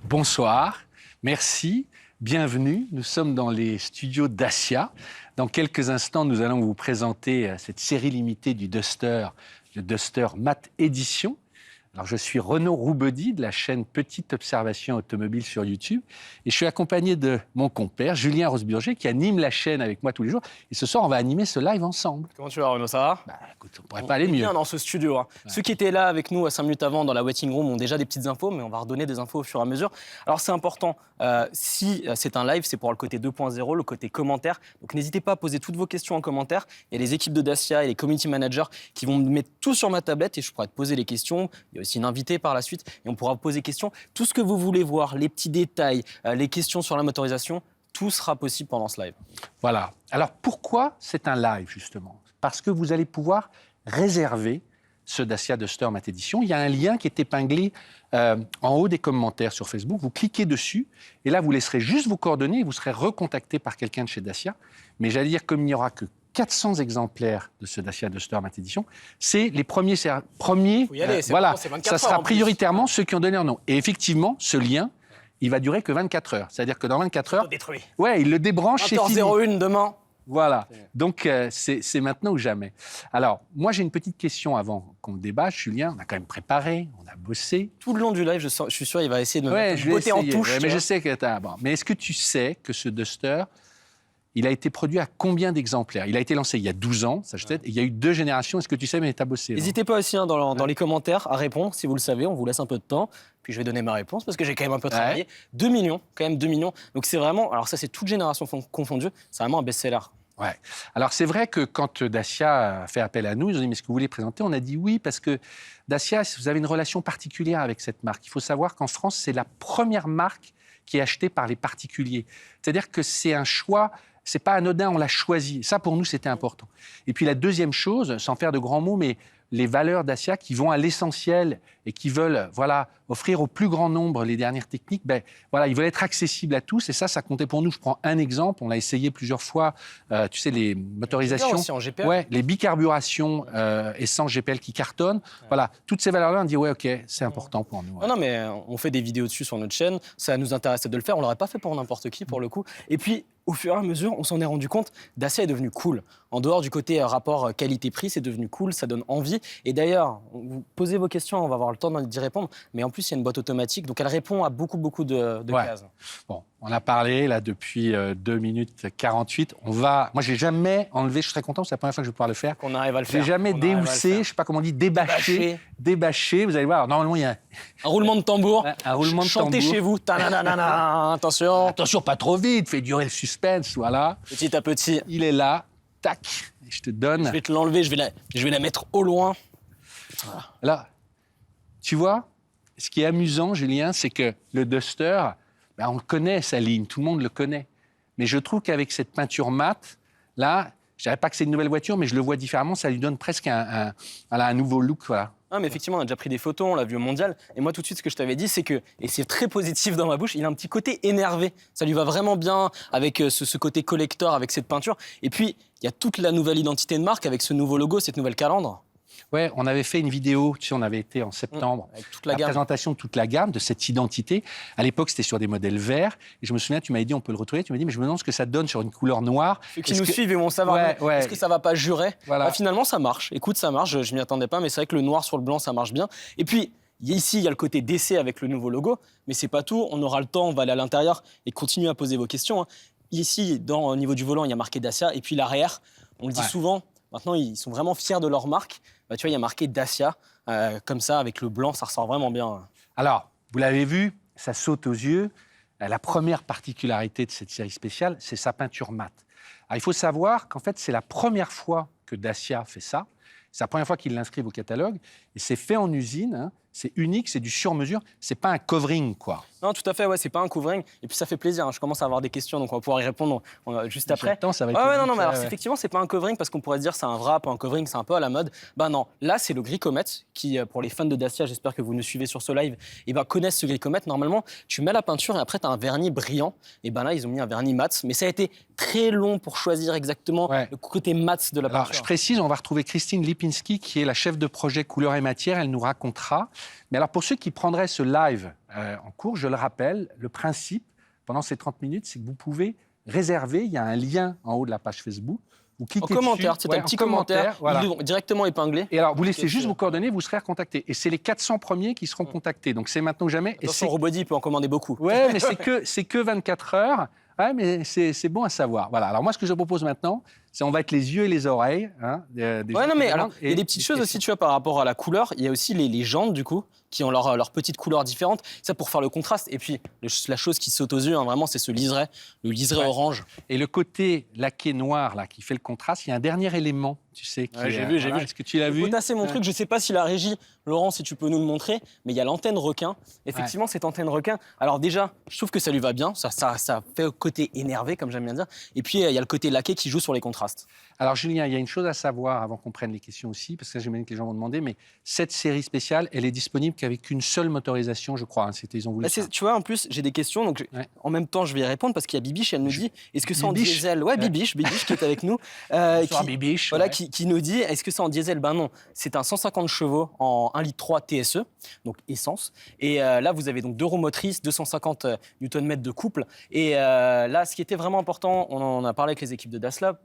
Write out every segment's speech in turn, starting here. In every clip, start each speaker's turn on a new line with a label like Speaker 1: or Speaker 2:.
Speaker 1: Bonsoir, merci, bienvenue. Nous sommes dans les studios Dacia. Dans quelques instants, nous allons vous présenter cette série limitée du Duster, le Duster Matte Edition. Alors, je suis Renaud Roubedy de la chaîne Petite Observation Automobile sur YouTube et je suis accompagné de mon compère Julien Rosburger qui anime la chaîne avec moi tous les jours. Et ce soir, on va animer ce live ensemble.
Speaker 2: Comment tu vas, Renaud, ça va?
Speaker 1: Écoute, on pourrait pas aller mieux.
Speaker 2: Bien dans ce studio. Hein. Ouais. Ceux qui étaient là avec nous 5 minutes avant dans la waiting room ont déjà des petites infos, mais on va redonner des infos au fur et à mesure. Alors, c'est important. Si c'est un live, c'est pour le côté 2.0, le côté commentaire. Donc, n'hésitez pas à poser toutes vos questions en commentaire. Il y a les équipes de Dacia et les community managers qui vont me mettre tout sur ma tablette et je pourrai te poser les questions. Il y a aussi une invitée par la suite et on pourra vous poser des questions. Tout ce que vous voulez voir, les petits détails, les questions sur la motorisation, tout sera possible pendant ce live. Voilà.
Speaker 1: Alors, pourquoi c'est un live, justement? Parce que vous allez pouvoir réserver ce Dacia Duster Matte Edition. Il y a un lien qui est épinglé en haut des commentaires sur Facebook. Vous cliquez dessus et là, vous laisserez juste vos coordonnées et vous serez recontacté par quelqu'un de chez Dacia. Mais j'allais dire, comme il n'y aura que 400 exemplaires de ce Dacia Duster Matte Edition, c'est les premiers.
Speaker 2: Faut y aller,
Speaker 1: voilà,
Speaker 2: bon, 24
Speaker 1: ça sera
Speaker 2: heures,
Speaker 1: prioritairement ceux qui ont donné leur nom. Et effectivement, ce lien, il va durer que 24 heures. C'est-à-dire que dans 24 heures,
Speaker 2: détruit.
Speaker 1: Ouais, il le débranche et fini.
Speaker 2: 20h01 demain.
Speaker 1: Voilà, donc c'est maintenant ou jamais. Alors, moi j'ai une petite question avant qu'on débat, Julien, on a quand même préparé, on a bossé.
Speaker 2: Tout le long du live, je suis sûr, il va essayer de me botter en touche.
Speaker 1: Ouais, mais je sais que bon. Mais est-ce que tu sais que ce Duster, il a été produit à combien d'exemplaires? Il a été lancé il y a 12 ans, et il y a eu 2 générations. Est-ce que tu sais, mais tu as bossé?
Speaker 2: N'hésitez pas aussi dans les commentaires à répondre, si vous le savez, on vous laisse un peu de temps. Puis je vais donner ma réponse parce que j'ai quand même un peu travaillé. 2 millions, quand même 2 millions. Donc c'est vraiment, alors ça c'est toute génération confondue, c'est vraiment un best-seller.
Speaker 1: Ouais. Alors c'est vrai que quand Dacia a fait appel à nous, ils ont dit mais est-ce que vous voulez présenter? On a dit oui parce que Dacia, vous avez une relation particulière avec cette marque. Il faut savoir qu'en France, c'est la première marque qui est achetée par les particuliers. C'est-à-dire que c'est un choix, c'est pas anodin, on l'a choisi. Ça pour nous c'était important. Et puis la deuxième chose, sans faire de grands mots, mais les valeurs Dacia qui vont à l'essentiel et qui veulent offrir au plus grand nombre les dernières techniques, ils veulent être accessibles à tous et ça comptait pour nous. Je prends un exemple, on l'a essayé plusieurs fois, tu sais, les motorisations,
Speaker 2: aussi en GPL.
Speaker 1: Ouais, les bicarburations essence GPL qui cartonnent. Ouais. Voilà, toutes ces valeurs-là, on dit ouais, ok, c'est important pour nous. Ouais.
Speaker 2: Non, mais on fait des vidéos dessus sur notre chaîne, ça nous intéressait de le faire, on l'aurait pas fait pour n'importe qui pour le coup. Et puis, au fur et à mesure, on s'en est rendu compte, Dacia est devenu cool. En dehors du côté rapport qualité-prix, c'est devenu cool, ça donne envie. Et d'ailleurs, vous posez vos questions, on va avoir le temps d'y répondre. Mais en plus, il y a une boîte automatique, donc elle répond à beaucoup de cases.
Speaker 1: Bon, on a parlé là depuis 2 minutes 48. Moi, je l'ai jamais enlevé. Je serais content, c'est la première fois que je vais pouvoir le faire.
Speaker 2: Qu'on arrive à le faire.
Speaker 1: J'ai jamais déhoussé, je sais pas comment on dit, débâché. Vous allez voir. Alors, normalement, il y a
Speaker 2: un roulement de tambour.
Speaker 1: Un roulement de tambour.
Speaker 2: Chantez chez vous. Attention.
Speaker 1: Attention, pas trop vite. Fais durer le suspense. Voilà.
Speaker 2: Petit à petit.
Speaker 1: Il est là. Tac. Et je te donne.
Speaker 2: Je vais te l'enlever. Je vais la mettre au loin.
Speaker 1: Voilà. Là, tu vois, ce qui est amusant, Julien, c'est que le Duster, on le connaît, sa ligne. Tout le monde le connaît. Mais je trouve qu'avec cette peinture mate, là, je dirais pas que c'est une nouvelle voiture, mais je le vois différemment. Ça lui donne presque un nouveau look. Voilà.
Speaker 2: Ah, mais effectivement, on a déjà pris des photos, on l'a vu au mondial. Et moi, tout de suite, ce que je t'avais dit, c'est que, et c'est très positif dans ma bouche, il a un petit côté énervé. Ça lui va vraiment bien avec ce côté collector, avec cette peinture. Et puis, il y a toute la nouvelle identité de marque avec ce nouveau logo, cette nouvelle calandre.
Speaker 1: Ouais, on avait fait une vidéo, tu sais, on avait été en septembre,
Speaker 2: avec toute la gamme.
Speaker 1: Présentation de toute la gamme, de cette identité. À l'époque, c'était sur des modèles verts. Et je me souviens, tu m'avais dit, on peut le retrouver. Tu m'as dit, mais je me demande ce que ça donne sur une couleur noire.
Speaker 2: Ceux qui nous suivent, ils vont savoir. Est-ce que ça va pas jurer? Voilà. Finalement, ça marche. Écoute, ça marche. Je m'y attendais pas, mais c'est vrai que le noir sur le blanc, ça marche bien. Et puis, ici, il y a le côté d'essai avec le nouveau logo. Mais c'est pas tout. On aura le temps, on va aller à l'intérieur et continuer à poser vos questions. Ici, au niveau du volant, il y a marqué Dacia. Et puis l'arrière, on le dit souvent, maintenant, ils sont vraiment fiers de leur marque. Tu vois, il y a marqué Dacia, comme ça, avec le blanc, ça ressort vraiment bien.
Speaker 1: Alors, vous l'avez vu, ça saute aux yeux. La première particularité de cette série spéciale, c'est sa peinture mate. Alors, il faut savoir qu'en fait, c'est la première fois que Dacia fait ça. C'est la première fois qu'ils l'inscrivent au catalogue. Et c'est fait en usine, c'est unique, c'est du sur-mesure. C'est pas un covering, quoi.
Speaker 2: Non, tout à fait, c'est pas un covering. Et puis ça fait plaisir, je commence à avoir des questions, donc on va pouvoir y répondre juste après.
Speaker 1: J'attends, ça va être
Speaker 2: non, mais alors effectivement, c'est pas un covering parce qu'on pourrait se dire c'est un wrap, un covering, c'est un peu à la mode. Non, là, c'est le gris comète qui, pour les fans de Dacia, j'espère que vous nous suivez sur ce live, connaissent ce gris comète. Normalement, tu mets la peinture et après, tu as un vernis brillant. Et là, ils ont mis un vernis mat, mais ça a été très long pour choisir exactement le côté mat de la peinture.
Speaker 1: Alors, je précise, on va retrouver Christine Lipinski, qui est la chef de projet couleur et matière. Elle nous racontera. Mais alors, pour ceux qui prendraient ce live en cours, je le rappelle, le principe, pendant ces 30 minutes, c'est que vous pouvez réserver. Il y a un lien en haut de la page Facebook. Vous cliquez
Speaker 2: En commentaire,
Speaker 1: dessus,
Speaker 2: c'est un petit commentaire,
Speaker 1: voilà.
Speaker 2: directement épinglé.
Speaker 1: Et alors, vous laissez juste vos coordonnées, vous serez recontacté. Et c'est les 400 premiers qui seront contactés. Donc, c'est maintenant ou jamais.
Speaker 2: Attention, Robody peut en commander beaucoup.
Speaker 1: Ouais, mais c'est que 24 heures. Ouais, mais c'est bon à savoir. Voilà. Alors moi, ce que je propose maintenant, c'est on va être les yeux et les oreilles. Hein, des
Speaker 2: Ouais, non, mais
Speaker 1: gens
Speaker 2: alors, il y a des petites choses aussi, tu vois, par rapport à la couleur. Il y a aussi les jantes, du coup, qui ont leur petite couleur différente. Ça, pour faire le contraste. Et puis, la chose qui saute aux yeux, hein, vraiment, c'est ce liseré, le liseré orange.
Speaker 1: Et le côté laqué noir, là, qui fait le contraste, il y a un dernier élément, tu sais.
Speaker 2: J'ai vu.
Speaker 1: Est-ce que tu l'as vu?
Speaker 2: C'est mon truc. Je ne sais pas si la régie, Laurent, si tu peux nous le montrer, mais il y a l'antenne requin. Effectivement, cette antenne requin. Alors déjà, je trouve que ça lui va bien. Ça fait le côté énervé, comme j'aime bien dire. Et puis, il y a le côté laqué qui joue sur les contrastes.
Speaker 1: Alors, Julien, il y a une chose à savoir avant qu'on prenne les questions aussi, parce que j'imagine que les gens vont demander, mais cette série spéciale, elle est disponible qu'avec une seule motorisation, je crois. Hein, ils ont voulu ça.
Speaker 2: Tu vois, en plus, j'ai des questions, donc en même temps, je vais y répondre parce qu'il y a Bibiche, elle nous dit, est-ce que c'est en diesel? Ouais, Bibiche qui est avec nous.
Speaker 1: Bibiche.
Speaker 2: Voilà, qui nous dit, est-ce que c'est en diesel? Ben non, c'est un 150 chevaux en 1,3 litre TSE, donc essence. Et là, vous avez donc 2 roues motrices, 250 Nm de couple. Et là, ce qui était vraiment important, on en a parlé avec les équipes de Dacia,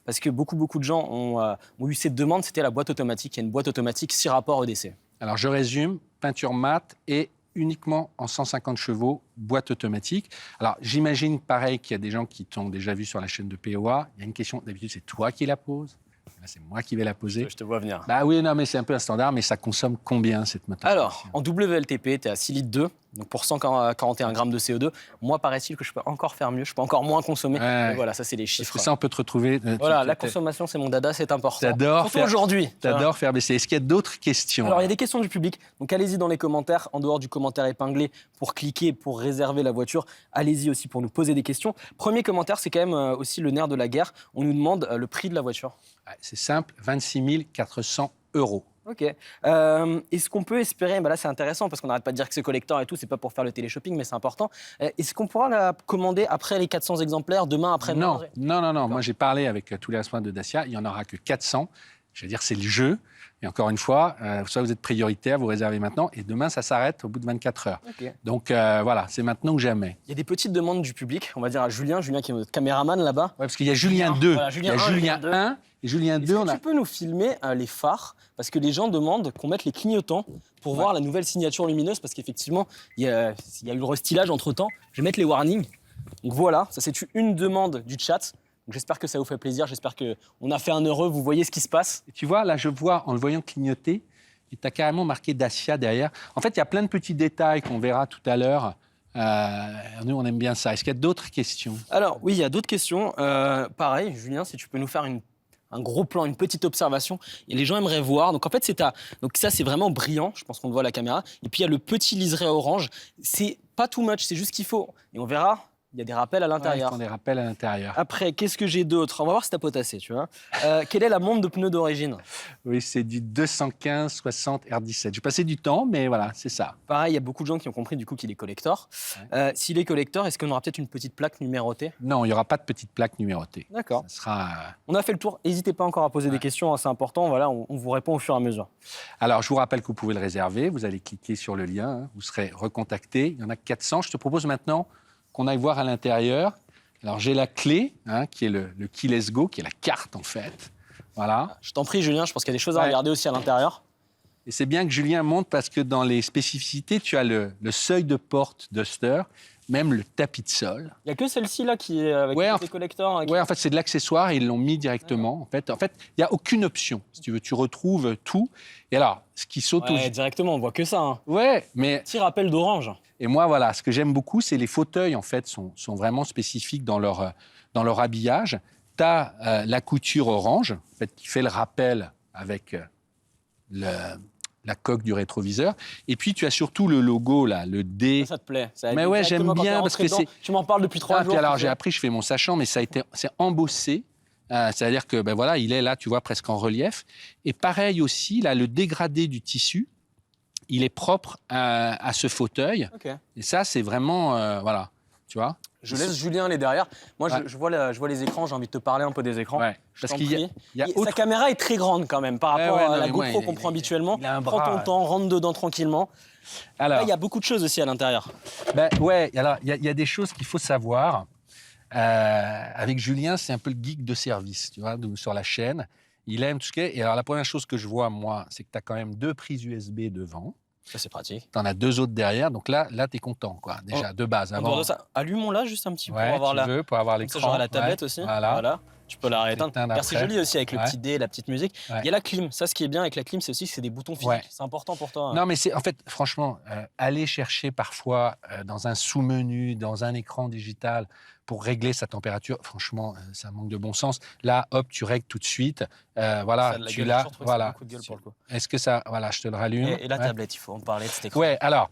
Speaker 2: parce que beaucoup de gens ont eu cette demande, c'était la boîte automatique. Il y a une boîte automatique 6 rapports EDC.
Speaker 1: Alors, je résume, peinture mate et uniquement en 150 chevaux, boîte automatique. Alors, j'imagine, pareil, qu'il y a des gens qui t'ont déjà vu sur la chaîne de POA. Il y a une question, d'habitude, c'est toi qui la poses. Là, c'est moi qui vais la poser.
Speaker 2: Je te vois venir.
Speaker 1: Bah oui, non, mais c'est un peu un standard, mais ça consomme combien, cette motorisation?
Speaker 2: Alors, en WLTP, tu es à 6 litres 2, donc pour 141 grammes de CO2. Moi, paraît-il que je peux encore faire mieux, je peux encore moins consommer. Mais voilà, ça, c'est les chiffres.
Speaker 1: Parce que ça, on peut te retrouver.
Speaker 2: Voilà, la consommation, c'est mon dada, c'est important.
Speaker 1: T'adores faire
Speaker 2: aujourd'hui.
Speaker 1: T'adores faire baisser. Est-ce qu'il y a d'autres questions?
Speaker 2: Alors, il y a des questions du public. Donc, allez-y dans les commentaires, en dehors du commentaire épinglé, pour cliquer, pour réserver la voiture. Allez-y aussi pour nous poser des questions. Premier commentaire, c'est quand même aussi le nerf de la guerre. On nous demande le prix de la voiture.
Speaker 1: C'est simple, 26 400 €.
Speaker 2: Ok. Est-ce qu'on peut espérer, là c'est intéressant parce qu'on n'arrête pas de dire que c'est collector et tout, c'est pas pour faire le téléshopping, mais c'est important. Est-ce qu'on pourra la commander après les 400 exemplaires, demain, après-demain?
Speaker 1: Non. Moi j'ai parlé avec tous les responsables de Dacia, il n'y en aura que 400. Je veux dire, c'est le jeu. Et encore une fois, soit vous êtes prioritaire, vous réservez maintenant, et demain ça s'arrête au bout de 24 heures.
Speaker 2: Okay.
Speaker 1: Donc voilà, c'est maintenant ou jamais.
Speaker 2: Il y a des petites demandes du public, on va dire à Julien qui est notre caméraman là-bas.
Speaker 1: Ouais, parce qu'il y a Julien 2,
Speaker 2: voilà,
Speaker 1: il y a Julien 1 et Julien 2.
Speaker 2: Tu peux nous filmer les phares? Parce que les gens demandent qu'on mette les clignotants pour voir la nouvelle signature lumineuse, parce qu'effectivement, il y a eu le restylage entre-temps. Je vais mettre les warnings. Donc voilà, ça c'est une demande du chat. J'espère que ça vous fait plaisir, j'espère qu'on a fait un heureux, vous voyez ce qui se passe.
Speaker 1: Et tu vois, là, je vois, en le voyant clignoter, et tu as carrément marqué Dacia derrière. En fait, il y a plein de petits détails qu'on verra tout à l'heure. Nous, on aime bien ça. Est-ce qu'il y a d'autres questions?
Speaker 2: Alors, oui, il y a d'autres questions. Pareil, Julien, si tu peux nous faire un gros plan, une petite observation. Et les gens aimeraient voir. Donc, en fait, donc ça, c'est vraiment brillant. Je pense qu'on le voit à la caméra. Et puis, il y a le petit liseré orange. C'est pas too much, c'est juste qu'il faut. Et on verra. Il y a des rappels à l'intérieur.
Speaker 1: Des rappels à l'intérieur.
Speaker 2: Après, qu'est-ce que j'ai d'autre? On va voir si t'as potassé, tu vois. Quelle est la montre de pneus d'origine?
Speaker 1: Oui, c'est du 215-60 R17. J'ai passé du temps, mais voilà, c'est ça.
Speaker 2: Pareil, il y a beaucoup de gens qui ont compris du coup qu'il est collector. S'il est collector, est-ce qu'on aura peut-être une petite plaque numérotée?
Speaker 1: Non, il n'y aura pas de petite plaque numérotée.
Speaker 2: D'accord.
Speaker 1: Ça sera...
Speaker 2: On a fait le tour. N'hésitez pas encore à poser des questions, hein, c'est important. Voilà, on vous répond au fur et à mesure.
Speaker 1: Alors, je vous rappelle que vous pouvez le réserver. Vous allez cliquer sur le lien. Hein, vous serez recontacté. Il y en a 400. Je te propose maintenant qu'on aille voir à l'intérieur. Alors, j'ai la clé, hein, qui est le Keyless Go, qui est la carte, en fait. Voilà.
Speaker 2: Je t'en prie, Julien, je pense qu'il y a des choses à regarder aussi à l'intérieur.
Speaker 1: Et c'est bien que Julien montre parce que dans les spécificités, tu as le seuil de porte Duster, même le tapis de sol.
Speaker 2: Il n'y a que celle-ci là qui est avec les collecteurs.
Speaker 1: Oui, en fait, c'est de l'accessoire et ils l'ont mis directement. En fait, il n'y a aucune option. Si tu veux, tu retrouves tout. Et alors, ce qui saute
Speaker 2: directement, on voit que ça. Hein.
Speaker 1: Ouais, mais...
Speaker 2: Petit rappel d'orange.
Speaker 1: Et moi, voilà, ce que j'aime beaucoup, c'est les fauteuils, en fait, sont vraiment spécifiques dans leur habillage. Tu as la couture orange, en fait, qui fait le rappel avec la coque du rétroviseur. Et puis, tu as surtout le logo, là, le D.
Speaker 2: Ça te plaît?
Speaker 1: Mais ouais, j'aime bien parce que c'est...
Speaker 2: Tu m'en parles depuis 3 jours.
Speaker 1: Puis alors, j'ai appris, je fais mon sachant, mais c'est embossé. C'est-à-dire que, voilà, il est là, tu vois, presque en relief. Et pareil aussi, là, le dégradé du tissu, il est propre à ce fauteuil.
Speaker 2: Okay.
Speaker 1: Et ça, c'est vraiment... voilà. tu vois.
Speaker 2: Je laisse Julien aller derrière. Moi,
Speaker 1: Ouais.
Speaker 2: je vois les écrans, j'ai envie de te parler un peu des écrans.
Speaker 1: Ouais.
Speaker 2: Je
Speaker 1: Parce
Speaker 2: t'en
Speaker 1: qu'il
Speaker 2: prie.
Speaker 1: y a
Speaker 2: Sa
Speaker 1: autre...
Speaker 2: caméra est très grande quand même par
Speaker 1: Ouais,
Speaker 2: rapport
Speaker 1: ouais,
Speaker 2: à
Speaker 1: non,
Speaker 2: la
Speaker 1: mais moi,
Speaker 2: GoPro qu'on prend habituellement.
Speaker 1: il a un
Speaker 2: Prends ton
Speaker 1: bras.
Speaker 2: temps, rentre dedans tranquillement.
Speaker 1: Alors,
Speaker 2: Là, il y a beaucoup de choses aussi à l'intérieur.
Speaker 1: ben, ouais, alors il y a des choses qu'il faut savoir. Avec Julien, c'est un peu le geek de service, tu vois, sur la chaîne. Il aime tout ce qui est. Et alors, la première chose que je vois, moi, c'est que tu as quand même 2 prises USB devant.
Speaker 2: Ça, c'est pratique.
Speaker 1: Tu en as 2 autres derrière. Donc là tu es content, quoi, déjà, de base.
Speaker 2: En
Speaker 1: Avant,
Speaker 2: dehors de ça, allume-la juste un petit peu
Speaker 1: ouais,
Speaker 2: pour avoir
Speaker 1: pour avoir
Speaker 2: Comme ça,
Speaker 1: l'écran.
Speaker 2: j'aurai la tablette
Speaker 1: ouais,
Speaker 2: aussi.
Speaker 1: Voilà.
Speaker 2: Tu peux la rééteindre.
Speaker 1: L'éteindre
Speaker 2: Merci
Speaker 1: après.
Speaker 2: joli aussi avec le
Speaker 1: Ouais.
Speaker 2: petit dé, la petite musique.
Speaker 1: Ouais.
Speaker 2: Il y a la clim. Ça, ce qui est bien avec la clim, c'est aussi que c'est des boutons physiques.
Speaker 1: Ouais.
Speaker 2: C'est important pour toi.
Speaker 1: Non, mais c'est en fait, franchement, aller chercher parfois dans un sous-menu, dans un écran digital pour régler sa température, franchement, ça manque de bon sens. Là, hop, tu règles tout de suite. Voilà,
Speaker 2: Ça a de la
Speaker 1: tu
Speaker 2: gueule.
Speaker 1: l'as.
Speaker 2: Je trouve que ça a
Speaker 1: Voilà.
Speaker 2: beaucoup de gueule pour le coup.
Speaker 1: Est-ce que ça. Voilà, je te le rallume.
Speaker 2: Et la
Speaker 1: Ouais.
Speaker 2: tablette, il faut en parler de cet écran.
Speaker 1: Ouais, alors,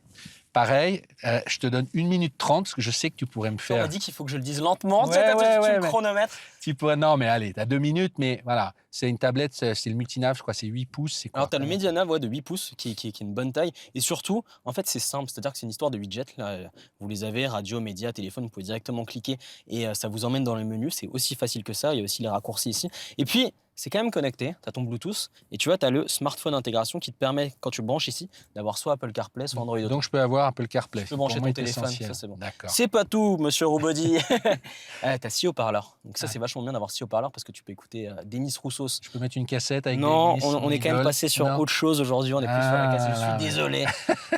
Speaker 1: pareil, je te donne 1 minute 30, parce que je sais que tu pourrais me
Speaker 2: On
Speaker 1: faire.
Speaker 2: m'a dit qu'il faut que je le dise lentement.
Speaker 1: Ouais,
Speaker 2: Tu sais, t'as
Speaker 1: ouais,
Speaker 2: tout
Speaker 1: ouais,
Speaker 2: le
Speaker 1: mais-
Speaker 2: chronomètre.
Speaker 1: Tu pourrais. Non, mais allez, tu as 2 minutes, mais voilà. C'est une tablette, c'est le multinav, je crois, c'est 8 pouces. C'est quoi,
Speaker 2: Alors, tu as le
Speaker 1: quand même
Speaker 2: Mediana de 8 pouces qui est une bonne taille. Et surtout, en fait, c'est simple. C'est-à-dire que c'est une histoire de widgets. Là, vous les avez, radio, média, téléphone. Vous pouvez directement cliquer et ça vous emmène dans le menu. C'est aussi facile que ça. Il y a aussi les raccourcis ici. Et puis, c'est quand même connecté. Tu as ton Bluetooth. Et tu vois, tu as le smartphone intégration qui te permet, quand tu branches ici, d'avoir soit Apple CarPlay, soit Android Auto.
Speaker 1: Donc, je peux avoir un peu le CarPlay.
Speaker 2: Tu peux brancher
Speaker 1: Pour moi,
Speaker 2: ton
Speaker 1: c'est
Speaker 2: téléphone,
Speaker 1: essentiel.
Speaker 2: ça, c'est bon.
Speaker 1: D'accord.
Speaker 2: C'est pas tout, monsieur Robody. T'as 6 haut-parleurs. Donc ça,
Speaker 1: Ouais.
Speaker 2: c'est vachement bien d'avoir 6 haut-parleurs parce que tu peux écouter Denis Roussos.
Speaker 1: Je peux mettre une cassette avec
Speaker 2: Non,
Speaker 1: des
Speaker 2: on est quand même passé sur autre chose aujourd'hui. On est plus sur la cassette. Je suis désolé.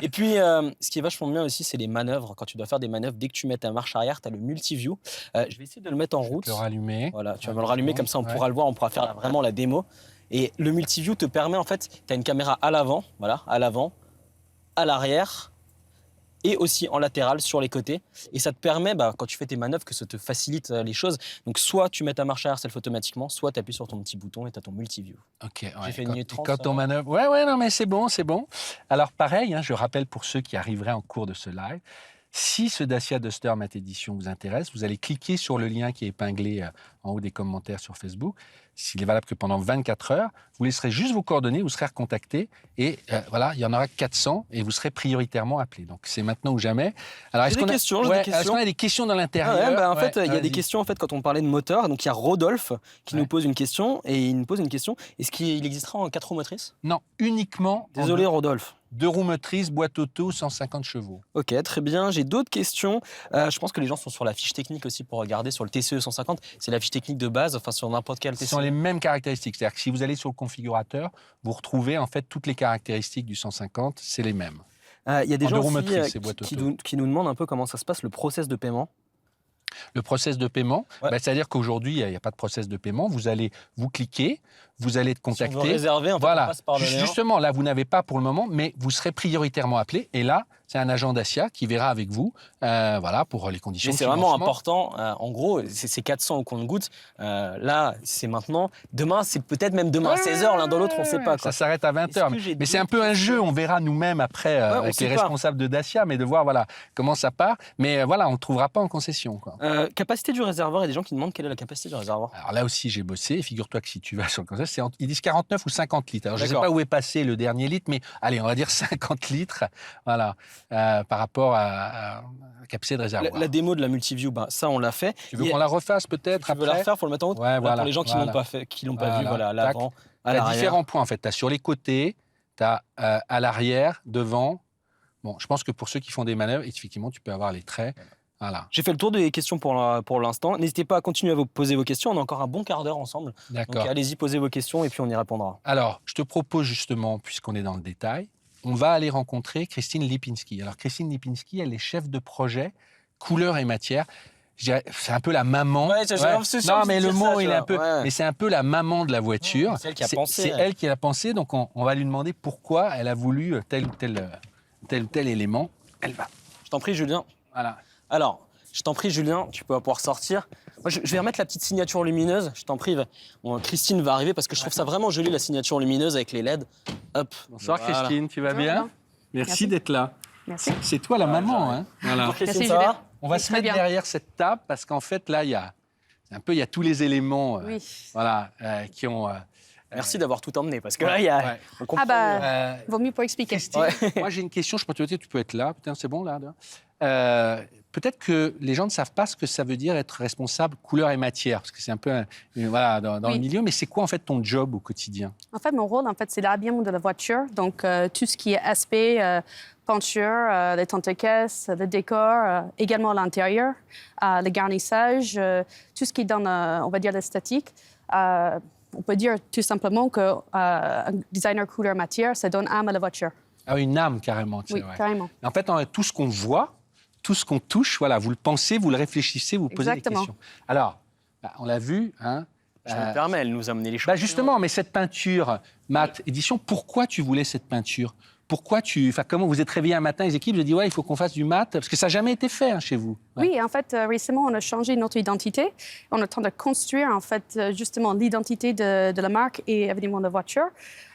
Speaker 2: Et puis, ce qui est vachement bien aussi, c'est les manœuvres. Quand tu dois faire des manœuvres, dès que tu mets ta marche arrière, tu as le multiview. Je vais essayer de le mettre en
Speaker 1: Je vais
Speaker 2: route.
Speaker 1: te le rallumer.
Speaker 2: Voilà, tu vas me le rallumer, comme ça on
Speaker 1: Ouais.
Speaker 2: pourra le voir, on pourra faire vraiment la démo. Et le multiview te permet, en fait, tu as une caméra à l'avant, voilà, à l'avant, à l'arrière et aussi en latéral sur les côtés. Et ça te permet, quand tu fais tes manœuvres, que ça te facilite les choses. Donc, soit tu mets ta marche arrière, ça le fait automatiquement, soit tu appuies sur ton petit bouton et tu as ton multiview.
Speaker 1: Ok, ouais.
Speaker 2: J'ai fait une minute 30,
Speaker 1: Quand
Speaker 2: ça
Speaker 1: on
Speaker 2: va
Speaker 1: manœuvre. Ouais, non, mais c'est bon, c'est bon. Alors, pareil, hein, je rappelle pour ceux qui arriveraient en cours de ce live, si ce Dacia Duster Matte Edition vous intéresse, vous allez cliquer sur le lien qui est épinglé en haut des commentaires sur Facebook. S'il est valable que pendant 24 heures, vous laisserez juste vos coordonnées, vous serez recontacté et voilà, il y en aura 400 et vous serez prioritairement appelé. Donc, c'est maintenant ou jamais. Alors,
Speaker 2: J'ai des questions, j'ai des questions.
Speaker 1: Est-ce qu'on a des questions dans
Speaker 2: Ah
Speaker 1: l'intérieur
Speaker 2: ouais, en fait, il y a
Speaker 1: vas-y.
Speaker 2: des questions en fait, quand on parlait de moteur. Donc, il y a Rodolphe qui
Speaker 1: Ouais.
Speaker 2: nous pose une question. Et il nous pose une question. Est-ce qu'il existera en 4 roues motrices?
Speaker 1: Non, uniquement en
Speaker 2: Désolé, Rodolphe.
Speaker 1: 2 roues motrices, boîte auto, 150 chevaux.
Speaker 2: Ok, très bien. J'ai d'autres questions. Je pense que les gens sont sur la fiche technique aussi pour regarder sur le TCE 150. C'est la fiche technique de base, enfin sur n'importe quel
Speaker 1: Ce
Speaker 2: TCE.
Speaker 1: sont les mêmes caractéristiques. C'est-à-dire que si vous allez sur le configurateur, vous retrouvez en fait toutes les caractéristiques du 150, c'est les mêmes.
Speaker 2: Il y a des
Speaker 1: En
Speaker 2: gens
Speaker 1: deux roues
Speaker 2: aussi,
Speaker 1: motrices, c'est boîte
Speaker 2: qui
Speaker 1: auto.
Speaker 2: nous demandent un peu comment ça se passe, le process de paiement.
Speaker 1: Le process de paiement,
Speaker 2: Ouais.
Speaker 1: c'est-à-dire qu'aujourd'hui, il n'y a pas de process de paiement. Vous cliquez, vous allez être
Speaker 2: Si on veut
Speaker 1: contacté.
Speaker 2: réserver, en fait,
Speaker 1: Voilà.
Speaker 2: on passe par le lien.
Speaker 1: Justement, là, vous n'avez pas pour le moment, mais vous serez prioritairement appelé. Et là, c'est un agent Dacia qui verra avec vous voilà, pour les conditions
Speaker 2: Mais
Speaker 1: de
Speaker 2: c'est vraiment
Speaker 1: financement.
Speaker 2: important. En gros, c'est 400 au compte-goutte. Là, c'est maintenant. Demain, c'est peut-être même demain à 16h, l'un dans l'autre, on ne sait pas. Quoi.
Speaker 1: Ça s'arrête à 20h.
Speaker 2: Est-ce que j'ai
Speaker 1: Mais c'est un peu un jeu, on verra nous-mêmes après
Speaker 2: on
Speaker 1: avec
Speaker 2: sait
Speaker 1: les
Speaker 2: pas.
Speaker 1: responsables de Dacia, mais de voir voilà, comment ça part. Mais voilà, on ne trouvera pas en concession. Quoi.
Speaker 2: Capacité du réservoir, il y a des gens qui demandent quelle est la capacité du réservoir.
Speaker 1: Alors là aussi, j'ai bossé. Et figure-toi que si tu vas sur le concept, ils disent 49 ou 50 litres. Alors, je ne sais
Speaker 2: D'accord.
Speaker 1: pas où est passé le dernier litre, mais allez, on va dire 50 litres voilà, par rapport à la capacité de réservoir.
Speaker 2: La démo de la multiview, ça, on l'a fait.
Speaker 1: Tu veux qu'on la refasse peut-être
Speaker 2: Tu veux
Speaker 1: après
Speaker 2: la refaire, il faut le mettre en haut.
Speaker 1: Ouais,
Speaker 2: Là,
Speaker 1: voilà,
Speaker 2: pour les gens qui
Speaker 1: voilà.
Speaker 2: l'ont pas fait, qui l'ont pas vu, voilà, à
Speaker 1: Tac.
Speaker 2: l'avant,
Speaker 1: Tu
Speaker 2: à
Speaker 1: as
Speaker 2: l'arrière.
Speaker 1: différents points en fait. Tu as sur les côtés, tu as à l'arrière, devant. Bon, je pense que pour ceux qui font des manœuvres, effectivement, tu peux avoir les traits. Voilà,
Speaker 2: J'ai fait le tour des questions pour l'instant. N'hésitez pas à continuer à vous poser vos questions. On a encore un bon quart d'heure ensemble. Donc
Speaker 1: d'accord.
Speaker 2: allez-y, posez vos questions et puis on y répondra.
Speaker 1: Alors, je te propose justement, puisqu'on est dans le détail, on va aller rencontrer Christine Lipinski. Alors, Christine Lipinski, elle est chef de projet couleur et matière. Je dirais, c'est un peu la maman.
Speaker 2: Ouais, c'est sûr
Speaker 1: Non,
Speaker 2: que
Speaker 1: mais
Speaker 2: tu
Speaker 1: le
Speaker 2: dis
Speaker 1: mot,
Speaker 2: ça,
Speaker 1: il
Speaker 2: tu
Speaker 1: est un
Speaker 2: vois.
Speaker 1: peu.
Speaker 2: Ouais.
Speaker 1: Mais c'est un peu la maman de la voiture.
Speaker 2: C'est elle qui a pensé.
Speaker 1: C'est elle qui a pensé. Donc, on va lui demander pourquoi elle a voulu tel ou tel élément. Elle va.
Speaker 2: Je t'en prie, Julien.
Speaker 1: Voilà.
Speaker 2: Alors, je t'en prie, Julien, tu peux pouvoir sortir. Moi, je vais remettre la petite signature lumineuse. Je t'en prie. Christine va arriver parce que je trouve ça vraiment joli, la signature lumineuse avec les LED. Hop.
Speaker 1: Bonsoir
Speaker 2: Voilà.
Speaker 1: Christine, tu vas
Speaker 3: Bonjour,
Speaker 1: bien
Speaker 3: Alain.
Speaker 1: Merci d'être là.
Speaker 3: Merci.
Speaker 1: C'est toi la maman. Hein voilà.
Speaker 2: Bonjour, Christine,
Speaker 3: Merci,
Speaker 2: ça va
Speaker 3: Julien.
Speaker 1: On va
Speaker 3: Oui,
Speaker 1: se
Speaker 3: très
Speaker 1: mettre
Speaker 3: bien.
Speaker 1: derrière cette table parce qu'en fait, là, il y a tous les éléments
Speaker 3: Oui.
Speaker 1: voilà, qui ont.
Speaker 2: Merci d'avoir tout emmené parce que là, il y a.
Speaker 1: Ouais.
Speaker 2: On comprend
Speaker 3: Ah bah,
Speaker 2: mieux.
Speaker 1: Euh,
Speaker 3: vaut mieux pas expliquer.
Speaker 1: Christine,
Speaker 2: Ouais.
Speaker 1: moi j'ai une question, je peux te dire, tu peux être là, putain, c'est bon là. peut-être que les gens ne savent pas ce que ça veut dire être responsable couleur et matière, parce que c'est un peu voilà, dans le milieu. Mais c'est quoi en fait ton job au quotidien?
Speaker 3: En fait, mon rôle, en fait, c'est l'habillement de la voiture. Donc, tout ce qui est aspect peinture, les tentes de caisse, le décor, également l'intérieur, le garnissage, tout ce qui donne, on va dire, l'esthétique. On peut dire tout simplement qu'un designer couleur matière, ça donne âme à la voiture.
Speaker 1: Ah, une âme, carrément.
Speaker 3: Oui, carrément.
Speaker 1: En fait, tout ce qu'on voit, tout ce qu'on touche, voilà, vous le pensez, vous le réfléchissez, vous posez des questions. Alors, on l'a vu, hein.
Speaker 2: Je me permets, elle nous a amené les choses.
Speaker 1: Justement, mais cette peinture, Matt Édition, pourquoi tu voulais cette peinture? Pourquoi comment vous êtes réveillé un matin, les équipes, vous avez dit, ouais, il faut qu'on fasse du mat, parce que ça n'a jamais été fait chez vous. Ouais.
Speaker 3: Oui, en fait, récemment, on a changé notre identité. On est en train de construire, en fait, justement, l'identité de la marque et évidemment de la voiture.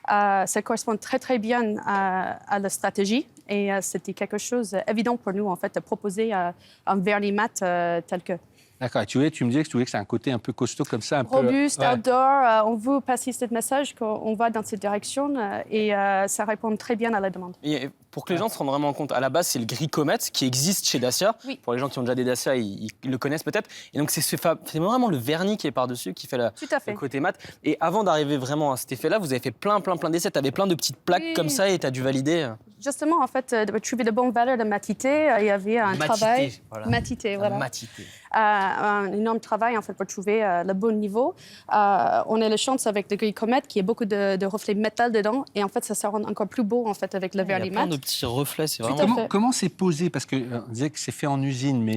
Speaker 3: Ça correspond très, très bien à la stratégie. Et c'était quelque chose d'évident pour nous, en fait, de proposer un vernis mat tel que.
Speaker 1: D'accord. Et tu me disais que tu voulais que c'est un côté un peu costaud comme ça, un
Speaker 3: robuste,
Speaker 1: peu...
Speaker 3: outdoor. On veut passer ce message qu'on va dans cette direction et ça répond très bien à la demande.
Speaker 2: Et pour que les gens se rendent vraiment compte, à la base, c'est le gris Comet qui existe chez Dacia.
Speaker 3: Oui.
Speaker 2: Pour les gens qui ont déjà des Dacia, ils le connaissent peut-être. Et donc, c'est vraiment le vernis qui est par-dessus qui fait le côté mat. Et avant d'arriver vraiment à cet effet-là, vous avez fait plein d'essais. Tu avais plein de petites plaques comme ça et tu as dû valider.
Speaker 3: Justement, en fait, de trouver de bonnes valeurs de matité, il y avait un travail...
Speaker 2: Voilà.
Speaker 3: Matité, voilà.
Speaker 2: Matité.
Speaker 3: Un énorme travail, en fait, pour trouver le bon niveau. On a la chance avec le gris Comet qui a beaucoup de reflets métal dedans. Et en fait, ça rend encore plus beau, en fait, avec le vernis mat.
Speaker 2: Il y a plein de petits reflets, c'est vraiment...
Speaker 1: Comment c'est posé? Parce qu'on disait que c'est fait en usine, mais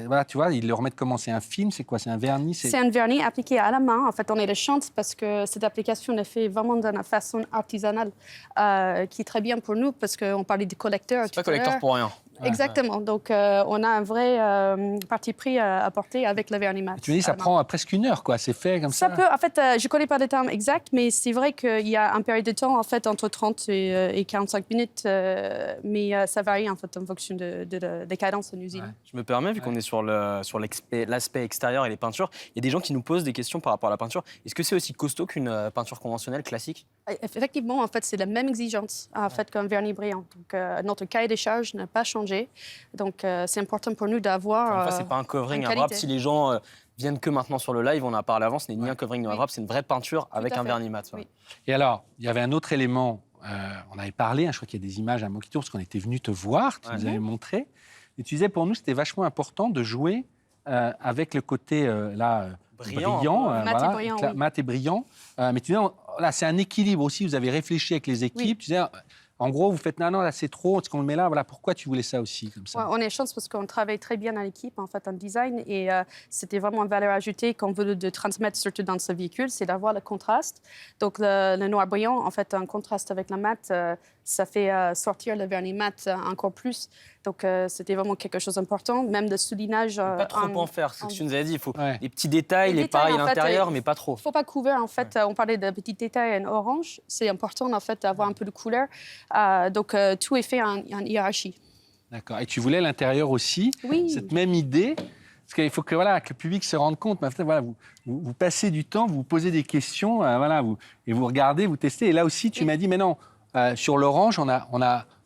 Speaker 1: voilà, tu vois, ils le remettent comment? C'est un film? C'est quoi? C'est un vernis?
Speaker 3: C'est un vernis appliqué à la main. En fait, on a la chance parce que cette application est faite vraiment d'une façon artisanale qui est très bien pour nous parce qu'on parlait de collecteur.
Speaker 2: C'est pas collecteur pour rien.
Speaker 3: Exactement. Donc, on a un vrai parti pris à apporter avec le vernis mat.
Speaker 1: Tu me dis, ça prend presque une heure, quoi. C'est fait comme ça?
Speaker 3: Ça peut. En fait, je ne connais pas le terme exact, mais c'est vrai qu'il y a un période de temps, en fait, entre 30 et 45 minutes. Mais ça varie, en fait, en fonction des cadences en usine.
Speaker 2: Ouais. Je me permets, vu qu'on est sur l'aspect extérieur et les peintures, il y a des gens qui nous posent des questions par rapport à la peinture. Est-ce que c'est aussi costaud qu'une peinture conventionnelle classique?
Speaker 3: Effectivement, en fait, c'est la même exigence en fait, qu'un vernis brillant. Donc, notre cahier des charges n'a pas changé. Donc, c'est important pour nous d'avoir.
Speaker 2: Enfin, c'est pas un covering à wrap. Si les gens viennent que maintenant sur le live, on en a parlé avant, ce n'est ni un covering ni un wrap, c'est une vraie peinture avec un vernis mat.
Speaker 3: Oui.
Speaker 1: Et alors, il y avait un autre élément. On avait parlé, je crois qu'il y a des images à Mokito, parce qu'on était venu te voir, tu nous avais montré. Et tu disais, pour nous, c'était vachement important de jouer avec le côté brillant,
Speaker 3: mat et brillant, oui.
Speaker 1: mat et brillant. Mais tu disais, là, c'est un équilibre aussi. Vous avez réfléchi avec les équipes. Oui. Tu disais, en gros, vous faites non, là c'est trop, est-ce qu'on le met là? Voilà, pourquoi tu voulais ça aussi comme ça?
Speaker 3: Ouais, on est chance parce qu'on travaille très bien en équipe, en fait, en design, et c'était vraiment une valeur ajoutée qu'on veut de transmettre, surtout dans ce véhicule, c'est d'avoir le contraste. Donc, le noir brillant, en fait, en contraste avec le mat, ça fait sortir le vernis mat encore plus. Donc, c'était vraiment quelque chose d'important, même de soulignage.
Speaker 2: Pas trop en faire, c'est ce que tu nous as dit. Il faut les petits détails, les pareils à l'intérieur, mais pas trop.
Speaker 3: Il ne faut pas couvrir, en fait. On parlait de petits détails en orange. C'est important, en fait, d'avoir un peu de couleur. Donc, tout est fait en hiérarchie.
Speaker 1: D'accord. Et tu voulais à l'intérieur aussi cette même idée, parce qu'il faut que le public se rende compte. Voilà, vous passez du temps, vous posez des questions, et vous regardez, vous testez. Et là aussi, tu m'as dit, mais non, sur l'orange,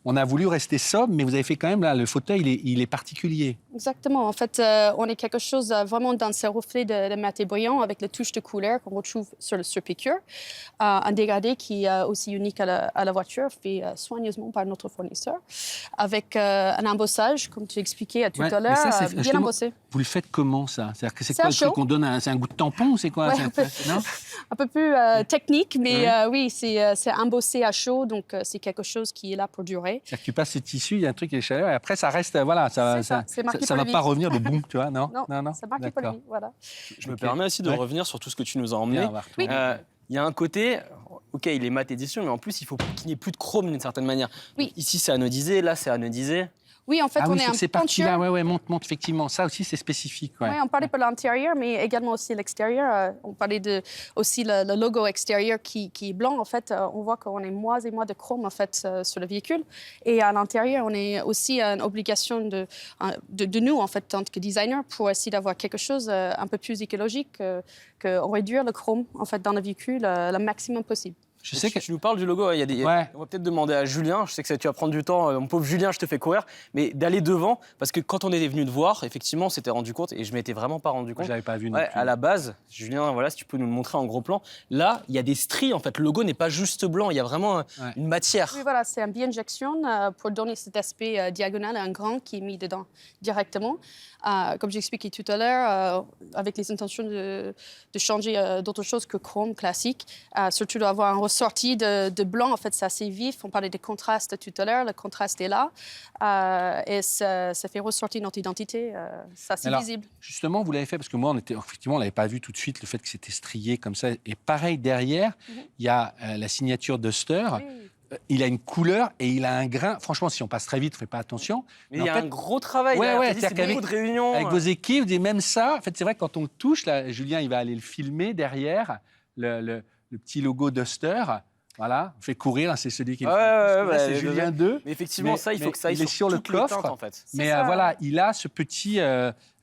Speaker 1: on a voulu rester sobre, mais vous avez fait quand même, là, le fauteuil, il est particulier.
Speaker 3: Exactement. En fait, on est quelque chose vraiment dans ces reflets de mat et brillant avec les touches de couleur qu'on retrouve sur le Surpicure. Un dégradé qui est aussi unique à la voiture, fait soigneusement par notre fournisseur, avec un embossage, comme tu expliquais tout à l'heure, bien embossé.
Speaker 1: Vous le faites comment, ça? C'est-à-dire que c'est quoi le truc qu'on donne? C'est un goût de tampon ou c'est quoi?
Speaker 3: Un peu plus technique, mais oui, c'est embossé à chaud, donc c'est quelque chose qui est là pour durer.
Speaker 1: C'est-à-dire que tu passes ce tissu, il y a un truc qui est chaleur, et après, ça reste, ça va pas revenir le boum, tu vois, non,
Speaker 3: ça marque pas le vie, voilà.
Speaker 2: Je me permets aussi de revenir sur tout ce que tu nous as emmené. Il y a un côté, OK, il est mat édition, mais en plus, il faut qu'il n'y ait plus de chrome d'une certaine manière.
Speaker 3: Oui.
Speaker 2: Ici, c'est anodisé, là, c'est anodisé.
Speaker 3: Oui, en fait, on est un
Speaker 1: ces parties-là, monte, effectivement. Ça aussi, c'est spécifique.
Speaker 3: Oui, on parlait pour l'intérieur, mais également aussi l'extérieur. On parlait aussi le logo extérieur qui est blanc. En fait, on voit qu'on est moins et moins de chrome en fait sur le véhicule. Et à l'intérieur, on est aussi une obligation de nous, en fait, en tant que designer, pour essayer d'avoir quelque chose un peu plus écologique, qu'on réduire le chrome en fait dans le véhicule le maximum possible.
Speaker 1: Je sais que...
Speaker 2: Tu nous parles du logo, il y a des...
Speaker 1: Ouais.
Speaker 2: On va peut-être demander à Julien, je sais que tu vas prendre du temps, mon pauvre Julien, je te fais courir, mais d'aller devant, parce que quand on était venu te voir, effectivement, on s'était rendu compte, et je m'étais vraiment pas rendu
Speaker 1: Moi,
Speaker 2: compte.
Speaker 1: je l'avais pas vu non
Speaker 2: Ouais,
Speaker 1: plus.
Speaker 2: à la base, Julien, voilà, si tu peux nous le montrer en gros plan, là, il y a des stries, en fait, le logo n'est pas juste blanc, il y a vraiment une matière.
Speaker 3: Oui, voilà, c'est un bi-injection pour donner cet aspect diagonal à un grand qui est mis dedans directement. Comme j'expliquais tout à l'heure, avec les intentions de changer d'autres choses que chrome classique, surtout d'avoir un ressorti de blanc, en fait, c'est assez vif. On parlait des contrastes tout à l'heure, le contraste est là, et ça fait ressortir notre identité, ça c'est visible.
Speaker 1: Justement, vous l'avez fait parce que moi, effectivement, on l'avait pas vu tout de suite, le fait que c'était strié comme ça. Et pareil, derrière, il y a la signature Duster.
Speaker 3: Oui.
Speaker 1: Il a une couleur et il a un grain. Franchement, si on passe très vite, on ne fait pas attention.
Speaker 2: Mais il y a un gros travail, c'est beaucoup de réunions.
Speaker 1: Avec vos équipes, et même ça, en fait, c'est vrai que quand on le touche, là, Julien, il va aller le filmer derrière, le petit logo Duster. Voilà, on fait courir, c'est celui qui est c'est Julien 2.
Speaker 2: Mais effectivement, ça, il faut que ça aille
Speaker 1: sur le coffre.
Speaker 2: En fait.
Speaker 1: Mais voilà, il a ce petit...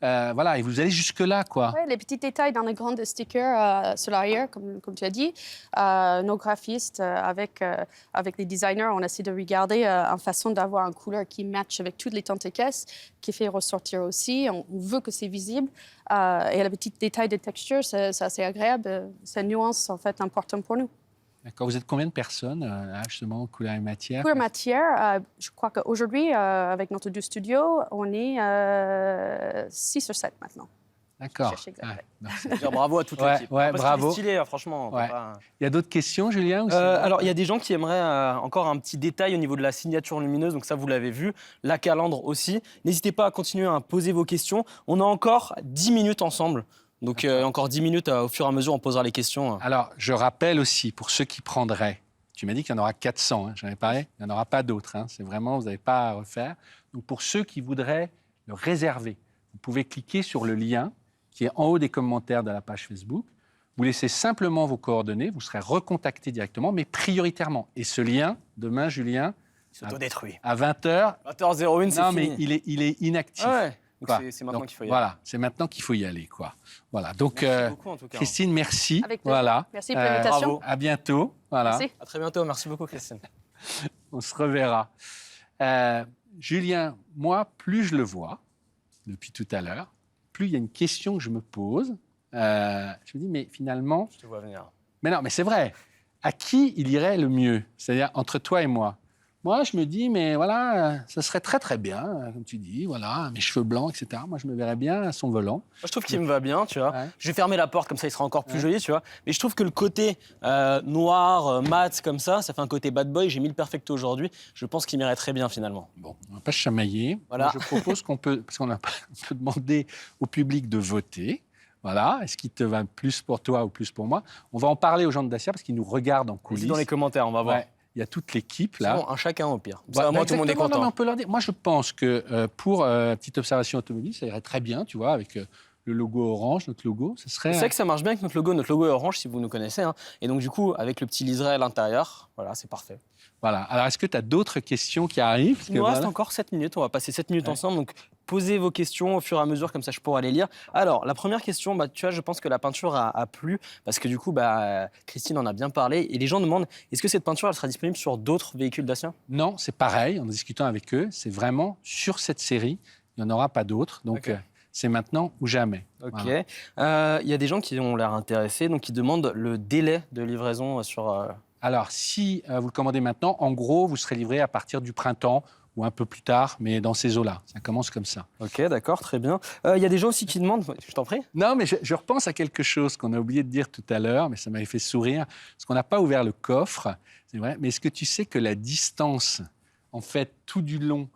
Speaker 1: voilà, et vous allez jusque-là, quoi.
Speaker 3: Ouais, les petits détails dans les grands stickers sur l'arrière, comme tu as dit. Nos graphistes, avec les designers, on essaie de regarder en façon d'avoir une couleur qui match avec toutes les tentes-caisses, qui fait ressortir aussi. On veut que c'est visible. Et les petits détails de texture, c'est assez agréable. C'est une nuance, en fait, importante pour nous.
Speaker 1: D'accord. Vous êtes combien de personnes, là, justement, couleur et matière?
Speaker 3: Couleur matière, je crois qu'aujourd'hui, avec notre 2 studios, on est 6 ou 7 maintenant.
Speaker 1: D'accord.
Speaker 2: Bravo à toute l'équipe.
Speaker 1: Ouais, bravo.
Speaker 2: C'est stylé, franchement.
Speaker 1: Ouais. Il y a d'autres questions, Julien
Speaker 2: alors, il y a des gens qui aimeraient encore un petit détail au niveau de la signature lumineuse. Donc ça, vous l'avez vu. La calandre aussi. N'hésitez pas à continuer à poser vos questions. On a encore 10 minutes ensemble. Donc, encore 10 minutes, au fur et à mesure, on posera les questions.
Speaker 1: Alors, je rappelle aussi, pour ceux qui prendraient, tu m'as dit qu'il y en aura 400, hein, j'en ai parlé, il n'y en aura pas d'autres. Hein, c'est vraiment, vous n'avez pas à refaire. Donc, pour ceux qui voudraient le réserver, vous pouvez cliquer sur le lien qui est en haut des commentaires de la page Facebook. Vous laissez simplement vos coordonnées, vous serez recontacté directement, mais prioritairement. Et ce lien, demain, Julien,
Speaker 2: s'autodétruit.
Speaker 1: À 20h.
Speaker 2: 20h01, c'est fini.
Speaker 1: Non, mais il est inactif.
Speaker 2: Ah ouais. C'est maintenant qu'il faut y aller.
Speaker 1: Voilà, c'est maintenant qu'il faut y aller, quoi. Voilà. Donc,
Speaker 2: merci beaucoup, en tout cas.
Speaker 1: Christine, merci.
Speaker 3: Avec plaisir.
Speaker 1: Voilà.
Speaker 3: Merci pour l'invitation.
Speaker 2: Bravo.
Speaker 1: À bientôt. Voilà.
Speaker 3: Merci.
Speaker 2: À très bientôt. Merci beaucoup, Christine.
Speaker 1: On se reverra. Julien, moi, plus je le vois, depuis tout à l'heure, plus il y a une question que je me pose. Je me dis, mais finalement...
Speaker 2: Je te vois venir.
Speaker 1: Mais non, mais c'est vrai. À qui il irait le mieux? C'est-à-dire entre toi et moi. Moi, je me dis, mais voilà, ça serait très, très bien, comme tu dis, voilà, mes cheveux blancs, etc. Moi, je me verrais bien à son volant.
Speaker 2: Moi, je trouve qu'il me va bien, tu vois.
Speaker 1: Ouais.
Speaker 2: Je vais fermer la porte, comme ça, il sera encore plus joli, tu vois. Mais je trouve que le côté noir, mat, comme ça fait un côté bad boy. J'ai mis le perfecto aujourd'hui. Je pense qu'il m'irait très bien, finalement.
Speaker 1: Bon, on ne va pas se chamailler.
Speaker 2: Voilà.
Speaker 1: Moi, je propose qu'on peut, parce qu'on peut demander au public de voter. Voilà, est-ce qu'il te va plus pour toi ou plus pour moi? On va en parler aux gens de Dacia parce qu'ils nous regardent en coulisses.
Speaker 2: Dans les commentaires, on va voir.
Speaker 1: Ouais. Il y a toute l'équipe là.
Speaker 2: Bon, un chacun au pire.
Speaker 1: Bah,
Speaker 2: moi, tout le monde est content.
Speaker 1: Non, mais on peut leur dire. Moi, je pense que pour petite observation automobile, ça irait très bien, tu vois, avec le logo orange, notre logo. Ce serait.
Speaker 2: C'est vrai que ça marche bien avec notre logo. Notre logo est orange, si vous nous connaissez. Hein. Et donc, du coup, avec le petit liseré à l'intérieur, voilà, c'est parfait.
Speaker 1: Voilà. Alors, est-ce que tu as d'autres questions qui arrivent?
Speaker 2: Il nous reste encore 7 minutes. On va passer 7 minutes ensemble. Donc, posez vos questions au fur et à mesure, comme ça, je pourrai les lire. Alors, la première question, tu vois, je pense que la peinture a plu, parce que du coup, Christine en a bien parlé. Et les gens demandent, est-ce que cette peinture, elle sera disponible sur d'autres véhicules Dacia?
Speaker 1: Non, c'est pareil. En discutant avec eux, c'est vraiment sur cette série. Il n'y en aura pas d'autres. Donc, c'est maintenant ou jamais.
Speaker 2: Ok.
Speaker 1: Voilà.
Speaker 2: Y a des gens qui ont l'air intéressés, donc qui demandent le délai de livraison sur...
Speaker 1: Alors, si vous le commandez maintenant, en gros, vous serez livré à partir du printemps ou un peu plus tard, mais dans ces eaux-là. Ça commence comme ça.
Speaker 2: Ok, d'accord, très bien. Y a des gens aussi qui demandent... Je t'en prie.
Speaker 1: Non, mais je repense à quelque chose qu'on a oublié de dire tout à l'heure, mais ça m'avait fait sourire, parce qu'on n'a pas ouvert le coffre, c'est vrai. Mais est-ce que tu sais que la distance, en fait, tout du long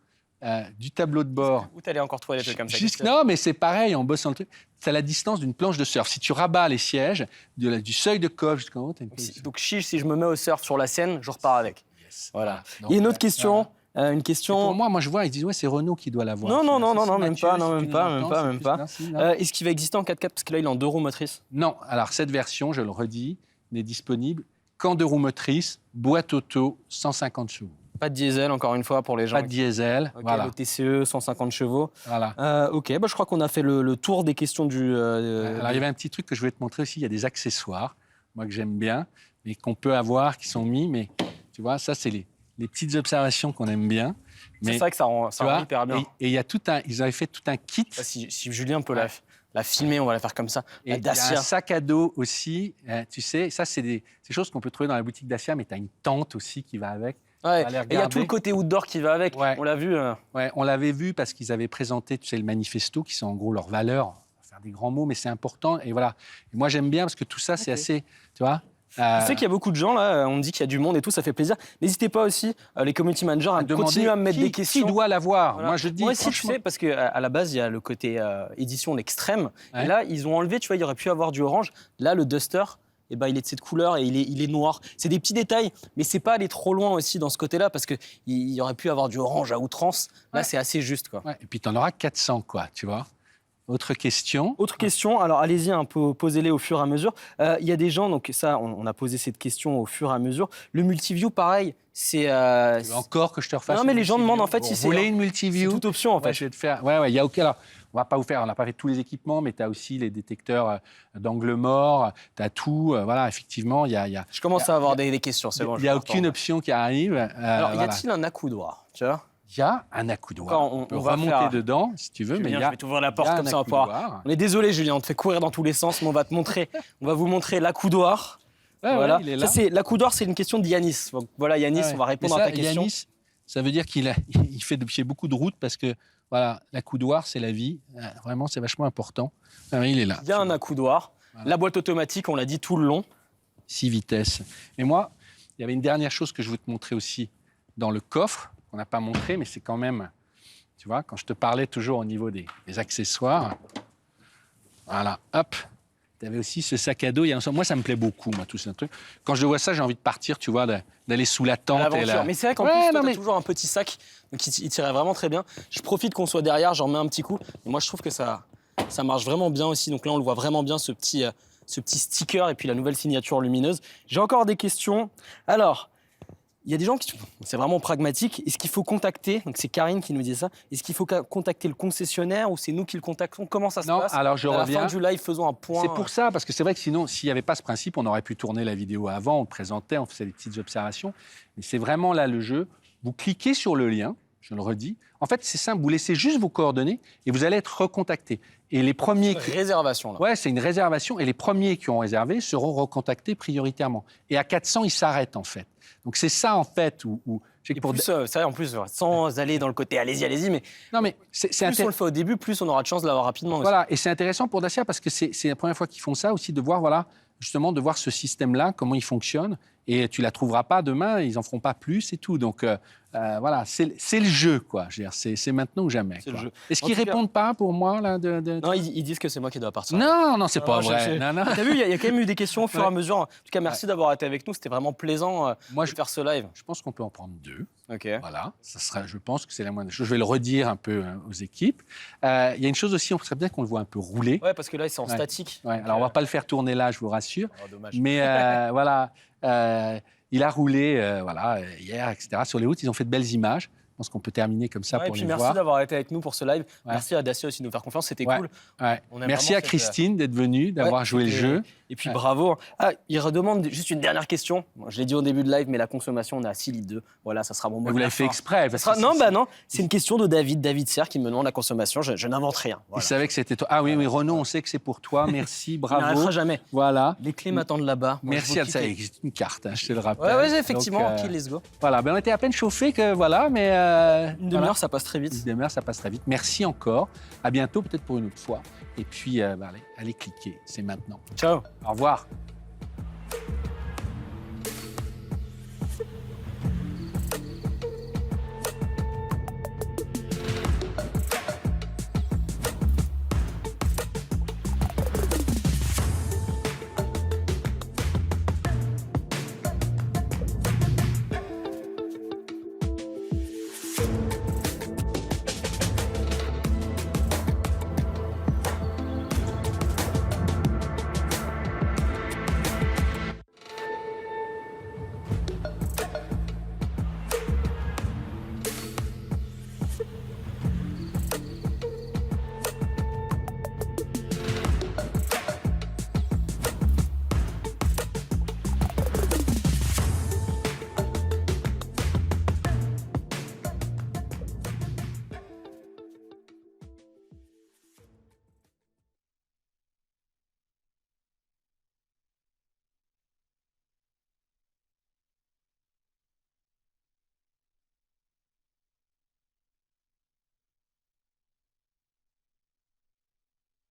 Speaker 1: du tableau de bord...
Speaker 2: Où t'allais encore trouver des trucs comme ça?
Speaker 1: Non, mais c'est pareil, en bossant le truc. C'est la distance d'une planche de surf. Si tu rabats les sièges, du seuil de coffre jusqu'en haut, tu as une position.
Speaker 2: Donc, si je me mets au surf sur la Seine, je repars avec.
Speaker 1: Yes.
Speaker 2: Voilà.
Speaker 1: Donc,
Speaker 2: Il y a une autre question. Une question...
Speaker 1: Pour moi, je vois, ils disent, ouais, c'est Renault qui doit l'avoir.
Speaker 2: Non, même pas.
Speaker 1: Si
Speaker 2: Est-ce qu'il va exister en 4x4? Parce que là, il est en 2 roues motrices.
Speaker 1: Non, alors cette version, je le redis, n'est disponible qu'en 2 roues motrices, boîte auto, 150 chevaux.
Speaker 2: Pas de diesel, encore une fois, pour les gens.
Speaker 1: Pas de diesel,
Speaker 2: okay,
Speaker 1: voilà.
Speaker 2: Le TCE, 150 chevaux.
Speaker 1: Voilà.
Speaker 2: Ok, je crois qu'on a fait le tour des questions du...
Speaker 1: Alors, il y avait un petit truc que je voulais te montrer aussi, il y a des accessoires, moi que j'aime bien. mais qu'on peut avoir, qui sont mis. Mais tu vois, ça, c'est les petites observations qu'on aime bien.
Speaker 2: C'est ça que ça rend hyper bien.
Speaker 1: Et il y a ils avaient fait tout un kit.
Speaker 2: Si Julien peut la filmer, on va la faire comme ça.
Speaker 1: Et il y a un sac à dos aussi. Tu sais, ça, c'est des choses qu'on peut trouver dans la boutique Dacia, mais tu as une tente aussi qui va avec.
Speaker 2: Ouais. Et il y a tout le côté outdoor qui va avec. Ouais. On l'a vu.
Speaker 1: Ouais, on l'avait vu parce qu'ils avaient présenté, tu sais, le manifesto, qui sont en gros leurs valeurs. Faire des grands mots, mais c'est important. Et voilà. Et moi, j'aime bien parce que tout ça, c'est assez, tu vois.
Speaker 2: Je sais qu'il y a beaucoup de gens là, on me dit qu'il y a du monde et tout, ça fait plaisir. N'hésitez pas aussi, les community managers, à continuer à me mettre des questions.
Speaker 1: Qui doit l'avoir?
Speaker 2: Voilà.
Speaker 1: Moi, je dis.
Speaker 2: Moi aussi, tu sais, parce qu'à la base, il y a le côté édition l'extrême. Ouais. Et là, ils ont enlevé, tu vois, il y aurait pu avoir du orange. Là, le Duster, eh ben, il est de cette couleur et il est noir. C'est des petits détails, mais c'est pas aller trop loin aussi dans ce côté-là, parce qu'il y aurait pu avoir du orange à outrance. Là, c'est assez juste, quoi.
Speaker 1: Ouais. Et puis, tu en auras 400, quoi, tu vois. Autre question.
Speaker 2: Autre question, alors allez-y, un peu, posez-les au fur et à mesure. Il y a des gens, donc ça, on a posé cette question au fur et à mesure. Le multiview, pareil, c'est...
Speaker 1: Encore que je te refasse.
Speaker 2: Non, mais les gens demandent en fait si c'est...
Speaker 1: Vous voulez une multiview?
Speaker 2: C'est toute option en fait.
Speaker 1: Ouais, je vais te faire. Ouais, il y a aucun. Alors, on va pas vous faire, on n'a pas fait tous les équipements, mais tu as aussi les détecteurs d'angle mort, tu as tout. Voilà, effectivement, il y a.
Speaker 2: Je commence à avoir des questions, c'est bon.
Speaker 1: Il n'y a aucune option qui arrive.
Speaker 2: Alors, y a-t-il un accoudoir, tu vois?
Speaker 1: Il y a un accoudoir. On peut remonter dedans, si tu veux.
Speaker 2: Julien, je vais t'ouvrir la porte comme ça, on va pouvoir. On est désolé, Julien, on te fait courir dans tous les sens, mais on va vous montrer l'accoudoir.
Speaker 1: Ouais, voilà. Il est là.
Speaker 2: L'accoudoir, c'est une question de Yanis. Donc, voilà, Yanis, on va répondre à ta question.
Speaker 1: Yanis, ça veut dire qu'il fait beaucoup de routes parce que voilà, l'accoudoir, c'est la vie. Vraiment, c'est vachement important. Il est là.
Speaker 2: Il y a un accoudoir. Voilà. La boîte automatique, on l'a dit tout le long.
Speaker 1: 6 vitesses. Et moi, il y avait une dernière chose que je veux te montrer aussi dans le coffre. On n'a pas montré, mais c'est quand même, tu vois, quand je te parlais toujours au niveau des accessoires, voilà, hop, tu avais aussi ce sac à dos. Moi, ça me plaît beaucoup, moi, tout ce truc. Quand je vois ça, j'ai envie de partir, tu vois, d'aller sous la tente.
Speaker 2: Mais c'est vrai qu'en plus, tu as toujours un petit sac, donc il tirait vraiment très bien. Je profite qu'on soit derrière, j'en mets un petit coup. Et moi, je trouve que ça marche vraiment bien aussi. Donc là, on le voit vraiment bien, ce petit sticker et puis la nouvelle signature lumineuse. J'ai encore des questions. Alors... Il y a des gens qui... C'est vraiment pragmatique. Est-ce qu'il faut contacter... Donc, c'est Karine qui nous disait ça. Est-ce qu'il faut contacter le concessionnaire ou c'est nous qui le contactons? Comment ça se passe?
Speaker 1: Alors je reviens.
Speaker 2: À la fin du live, faisons un point.
Speaker 1: C'est pour ça, parce que c'est vrai que sinon, s'il n'y avait pas ce principe, on aurait pu tourner la vidéo avant, on le présentait, on faisait des petites observations. Mais c'est vraiment là le jeu. Vous cliquez sur le lien, je le redis. En fait, c'est simple, vous laissez juste vos coordonnées et vous allez être recontacté. Et les premiers...
Speaker 2: C'est une réservation, là.
Speaker 1: Ouais, c'est une réservation. Et les premiers qui ont réservé seront recontactés prioritairement. Et à 400, ils s'arrêtent, en fait. Donc, c'est ça, en fait, où...
Speaker 2: ça, en plus, sans aller dans le côté allez-y, mais...
Speaker 1: Non, mais
Speaker 2: plus on le fait au début, plus on aura de chance de l'avoir rapidement.
Speaker 1: Voilà,
Speaker 2: aussi.
Speaker 1: Et c'est intéressant pour Dacia parce que c'est la première fois qu'ils font ça aussi, de voir, voilà, justement, de voir ce système-là, comment il fonctionne. Et tu la trouveras pas demain, ils en feront pas plus et tout. Donc, voilà, c'est le jeu, quoi. Je veux dire, c'est maintenant ou jamais. Est-ce qu'ils répondent pas pour moi là
Speaker 2: Non, ils disent que c'est moi qui dois partir.
Speaker 1: Non, c'est pas vrai. Non.
Speaker 2: T'as vu, il y a quand même eu des questions au fur et à mesure. En tout cas, merci d'avoir été avec nous. C'était vraiment plaisant de faire ce live.
Speaker 1: Je pense qu'on peut en prendre 2.
Speaker 2: Ok.
Speaker 1: Voilà, je pense que c'est la moindre chose. Je vais le redire un peu aux équipes. Il y a une chose aussi, on serait bien qu'on le voit un peu rouler.
Speaker 2: Ouais, parce que là, c'est en statique.
Speaker 1: Ouais. Alors, on va pas le faire tourner là, je vous rassure.
Speaker 2: Oh, dommage.
Speaker 1: Mais voilà. Il a roulé hier, etc. Sur les routes, ils ont fait de belles images. Je pense qu'on peut terminer comme ça pour les voir.
Speaker 2: Merci d'avoir été avec nous pour ce live. Merci à Dacia aussi de nous faire confiance, c'était cool.
Speaker 1: Merci à Christine d'être venue, d'avoir joué le jeu.
Speaker 2: Et puis bravo. Ah, il redemande juste une dernière question. Bon, je l'ai dit au début de live, mais la consommation, on est à 6 litres 2. Voilà, ça sera mon mot.
Speaker 1: Vous l'avez fait exprès.
Speaker 2: Non, c'est une question de David Serre qui me demande la consommation. Je n'invente rien. Voilà.
Speaker 1: Il savait que c'était toi. Ah oui, Renaud, on sait que c'est pour toi. Merci, bravo.
Speaker 2: Il n'arrêtera jamais.
Speaker 1: Voilà.
Speaker 2: Les clés m'attendent là-bas.
Speaker 1: Merci à ça. C'est une carte, je te le rappelle.
Speaker 2: Ouais, effectivement. Donc, let's go.
Speaker 1: Voilà, on était à peine chauffés que voilà, mais
Speaker 2: une demi-heure, ça passe très vite.
Speaker 1: Une demi-heure, ça passe très vite. Merci encore. À bientôt, peut-être pour une autre fois. Et puis, allez cliquer. C'est maintenant.
Speaker 2: Ciao.
Speaker 1: Au revoir.